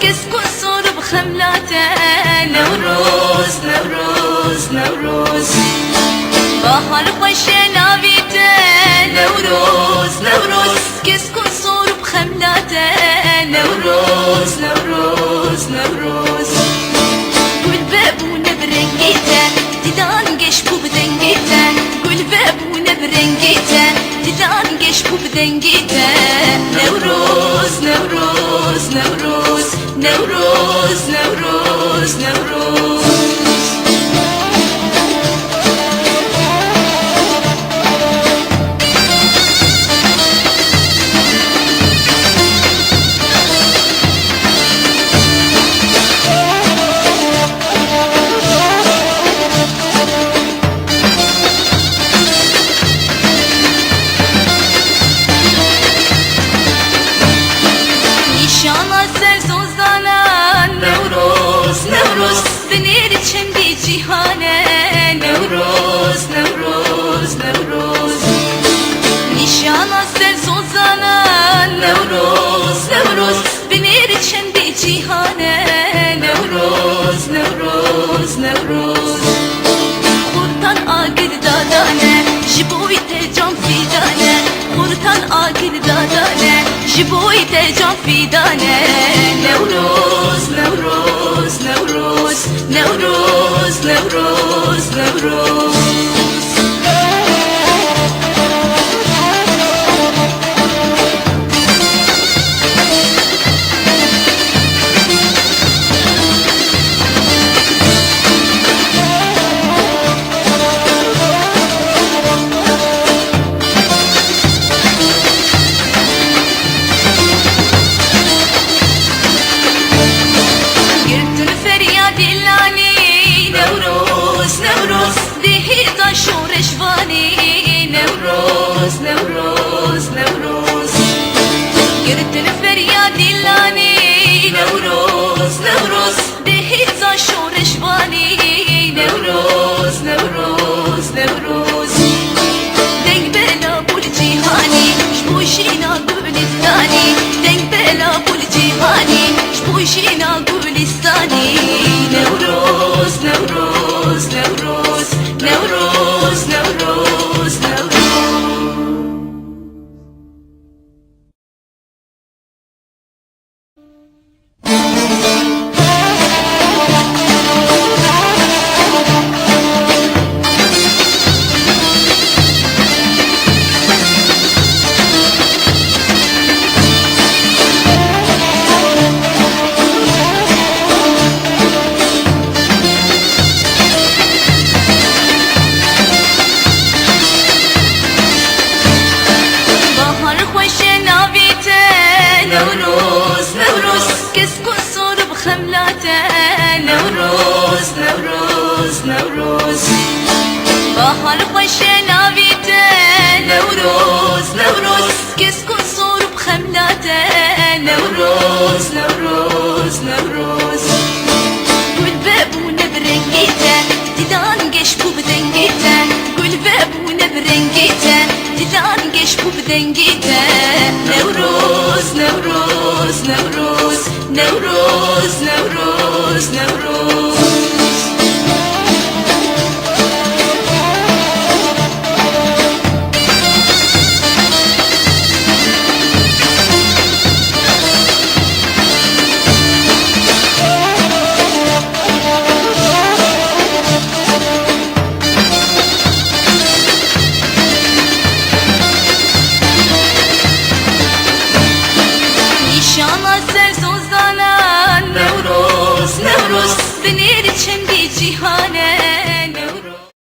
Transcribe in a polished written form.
كسكن صور بخملاته نوروز نوروز نوروز بحر خوش ناویته نوروز نوروز كسكن صور بخملاته نوروز نوروز نوروز قول بابونا برنجيته ديدان قشبو بدنجيته قول بابونا برنجيته ديدان قشبو بدنجيته نوروز نوروز نوروز نوروز نوروز نوروز نوروز نوروز نوروز نشانا سر سوزانا نوروز نوروز بنير چندی جیهانه نوروز نوروز نوروز خورتان آگل دادانه جبوی تجان فیدانه خورتان آگل دادانه جبوی تجان فیدانه نوروز نوروز نوروز نوروز نوروز نوروز نوروز نوروز نوروز گردن فریاد لانی نوروز نوروز دهیزا شورشوانی نوروز نوروز نوروز دنگ بلا بول جیهانی شبوشینا گلستانی دنگ بلا بول جیهانی شبوشینا گلستانی نوروز نوروز نوروز نوروز نوروز نوروز نوروز نوروز كسكن صور بخملاته نوروز نوروز نوروز بحر خوش ناویته نوروز نوروز كسكن صور بخملاته نوروز نوروز نوروز قول بابونا برنجيته ديدان قشبو بدنجيته قول بابونا برنجيته ديدان قشبو بدنجيته